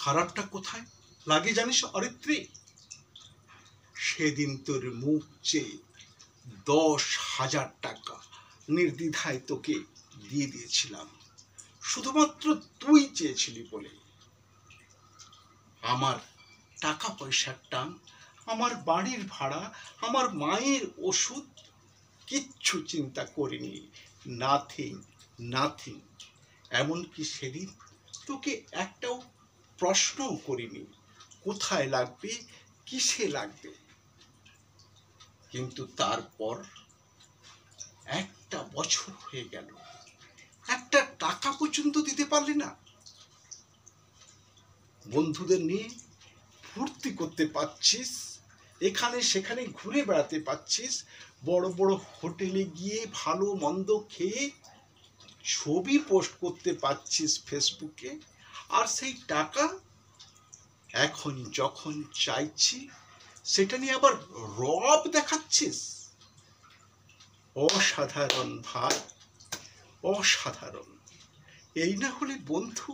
খারাপটা কোথায় লাগে জানিস অরিত্রী? সেদিন তোর মুখ চেয়ে 10,000 টাকা নির্দ্বিধায় তোকে দিয়ে দিয়েছিলাম, শুধুমাত্র তুই চেয়েছিলি বলে। আমার টাকা পয়সার টান, আমার বাড়ির ভাড়া, আমার মায়ের ওষুধ কিচ্ছু চিন্তা করিনি। Nothing nothing. এমনকি সেদিন তোকে একটাও প্রশ্নও করিনি কোথায় লাগবে, কিসে লাগবে। কিন্তু তারপর একটা বছর হয়ে গেল, একটা টাকা পর্যন্ত দিতে পারলি না। বন্ধুদের নিয়ে ফুর্তি করতে পারছিস, এখানে সেখানে ঘুরে বেড়াতে পারছিস, বড় বড় হোটেলে গিয়ে ভালো মন্দ খেয়ে ছবি পোস্ট করতে পারছিস ফেসবুকে, আর সেই টাকা এখন যখন চাইছি সেটা নিয়ে আবার রব দেখাচ্ছিস। অসাধারণ ভাই, অসাধারণ। এই না হলে বন্ধু।